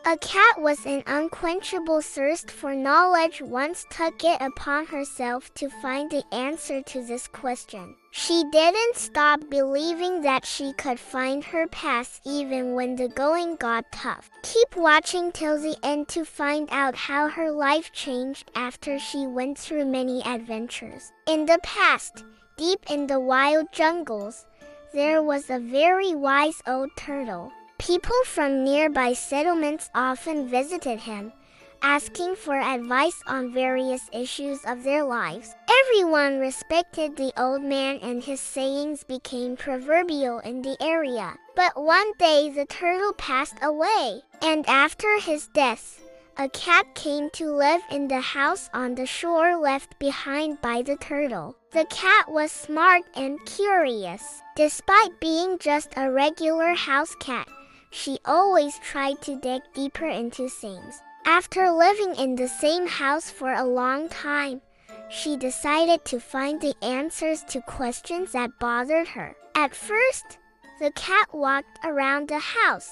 A cat with an unquenchable thirst for knowledge once took it upon herself to find the answer to this question. She didn't stop believing that she could find her path even when the going got tough. Keep watching till the end to find out how her life changed after she went through many adventures. In the past, deep in the wild jungles, there was a very wise old turtle. People from nearby settlements often visited him, asking for advice on various issues of their lives. Everyone respected the old man and his sayings became proverbial in the area. But one day the turtle passed away, and after his death, a cat came to live in the house on the shore left behind by the turtle. The cat was smart and curious. Despite being just a regular house cat, she always tried to dig deeper into things. After living in the same house for a long time, she decided to find the answers to questions that bothered her. At first, the cat walked around the house,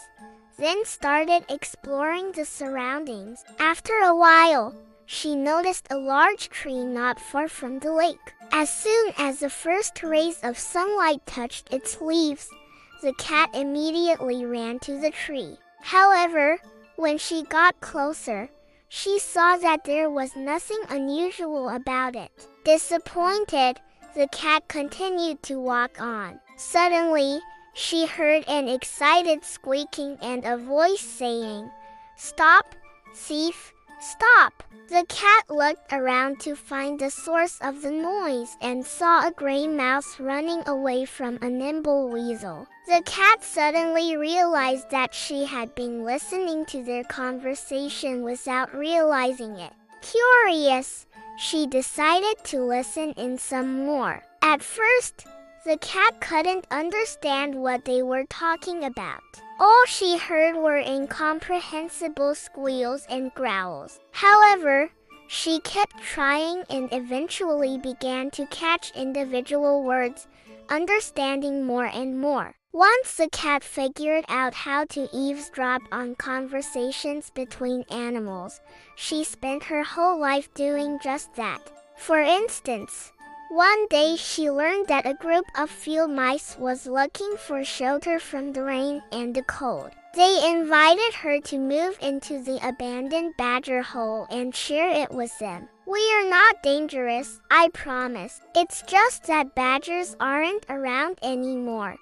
then started exploring the surroundings. After a while, she noticed a large tree not far from the lake. As soon as the first rays of sunlight touched its leaves, the cat immediately ran to the tree. However, when she got closer, she saw that there was nothing unusual about it. Disappointed, the cat continued to walk on. Suddenly, she heard an excited squeaking and a voice saying, "Stop, thief, stop!" The cat looked around to find the source of the noise and saw a gray mouse running away from a nimble weasel. The cat suddenly realized that she had been listening to their conversation without realizing it. Curious, she decided to listen in some more. At first, the cat couldn't understand what they were talking about. All she heard were incomprehensible squeals and growls. However, she kept trying and eventually began to catch individual words, understanding more and more. Once the cat figured out how to eavesdrop on conversations between animals, she spent her whole life doing just that. For instance, one day she learned that a group of field mice was looking for shelter from the rain and the cold. They invited her to move into the abandoned badger hole and share it with them. "We are not dangerous, I promise. It's just that badgers aren't around anymore,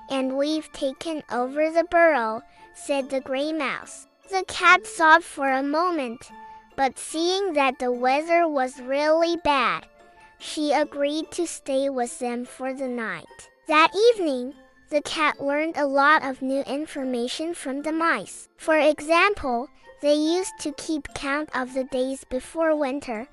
and we've taken over the burrow," said the gray mouse. The cat thought for a moment, but seeing that the weather was really bad, she agreed to stay with them for the night. That evening, the cat learned a lot of new information from the mice. For example, they used to keep count of the days before winter,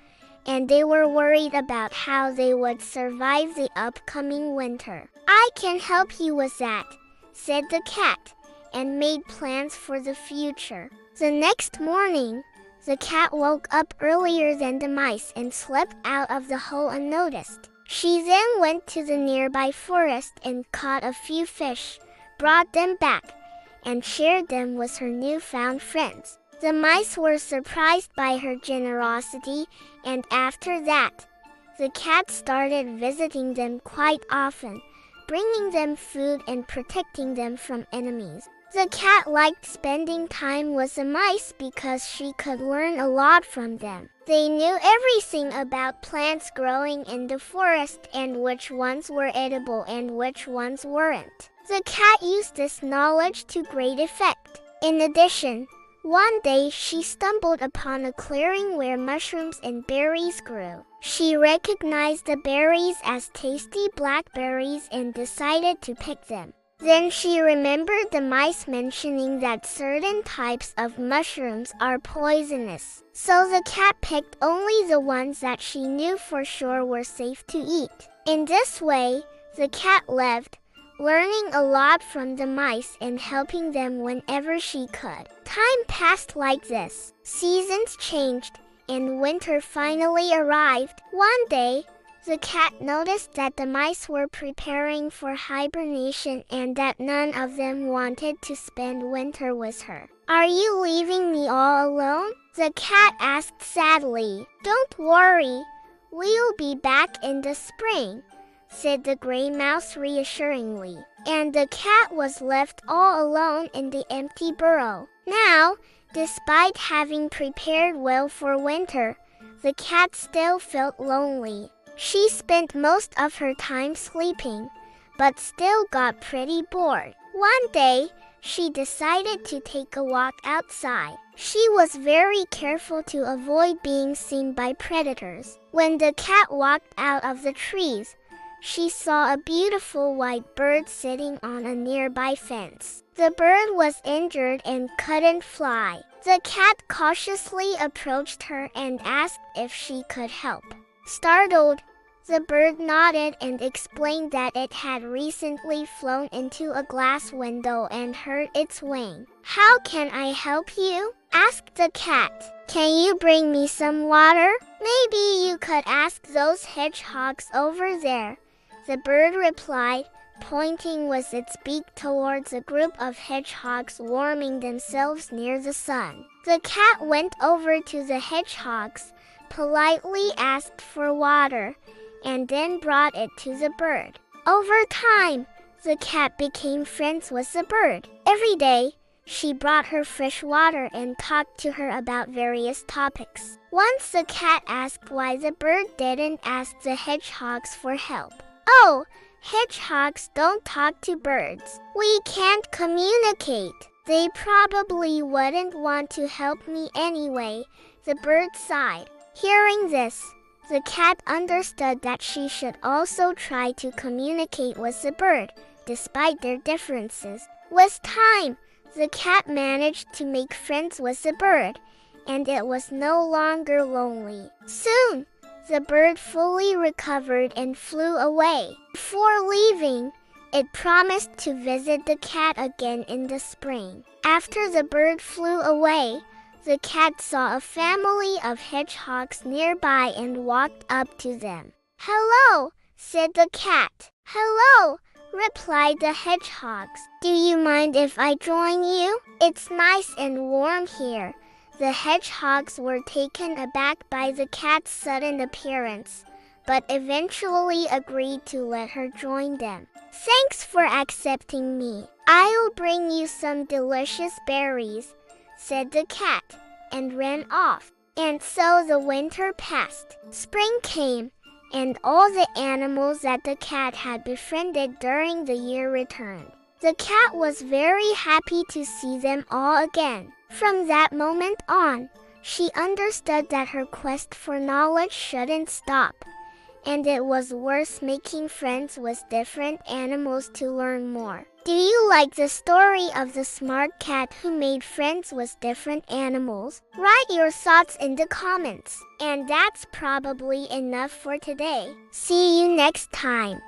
and they were worried about how they would survive the upcoming winter. "I can help you with that," said the cat, and made plans for the future. The next morning, the cat woke up earlier than the mice and slipped out of the hole unnoticed. She then went to the nearby forest and caught a few fish, brought them back, and shared them with her newfound friends. The mice were surprised by her generosity, and after that, the cat started visiting them quite often, bringing them food and protecting them from enemies. The cat liked spending time with the mice because she could learn a lot from them. They knew everything about plants growing in the forest and which ones were edible and which ones weren't. The cat used this knowledge to great effect. In addition, one day she stumbled upon a clearing where mushrooms and berries grew. She recognized the berries as tasty blackberries and decided to pick them. Then she remembered the mice mentioning that certain types of mushrooms are poisonous. So the cat picked only the ones that she knew for sure were safe to eat. In this way, the cat lived, learning a lot from the mice and helping them whenever she could. Time passed like this. Seasons changed, and winter finally arrived. One day, the cat noticed that the mice were preparing for hibernation and that none of them wanted to spend winter with her. "Are you leaving The cat asked sadly. "Don't worry, we'll be back in the spring," said the gray mouse reassuringly. And the cat was left all alone in the empty burrow. Now, despite having prepared well for winter, the cat still felt lonely. She spent most of her time sleeping, but still got pretty bored. One day, she decided to take a walk outside. She was very careful to avoid being seen by predators. When the cat walked out of the trees, she saw a beautiful white bird sitting on a nearby fence. The bird was injured and couldn't fly. The cat cautiously approached her and asked if she could help. Startled, the bird nodded and explained that it had recently flown into a glass window and hurt its wing. "How can I help you?" asked the cat. "Can you bring me some water? Maybe you could ask those hedgehogs over there," the bird replied, pointing with its beak towards a group of hedgehogs warming themselves near the sun. The cat went over to the hedgehogs, politely asked for water, and then brought it to the bird. Over time, the cat became friends with the bird. Every day, she brought her fresh water and talked to her about various topics. Once the cat asked why the bird didn't ask the hedgehogs for help. "Oh, hedgehogs don't talk to birds. We can't communicate. They probably wouldn't want to help me anyway," the bird sighed. Hearing this, the cat understood that she should also try to communicate with the bird, despite their differences. With time, the cat managed to make friends with the bird, and it was no longer lonely. Soon, the bird fully recovered and flew away. Before leaving, it promised to visit the cat again in the spring. After the bird flew away, the cat saw a family of hedgehogs nearby and walked up to them. "Hello," said the cat. "Hello," replied the hedgehogs. "Do you mind if I join you? It's nice and warm here." The hedgehogs were taken aback by the cat's sudden appearance, but eventually agreed to let her join them. "Thanks for accepting me. I'll bring you some delicious berries," said the cat, and ran off. And so the winter passed. Spring came, and all the animals that the cat had befriended during the year returned. The cat was very happy to see them all again. From that moment on, she understood that her quest for knowledge shouldn't stop, and it was worth making friends with different animals to learn more. Do you like the story of the smart cat who made friends with different animals? Write your thoughts in the comments. And that's probably enough for today. See you next time.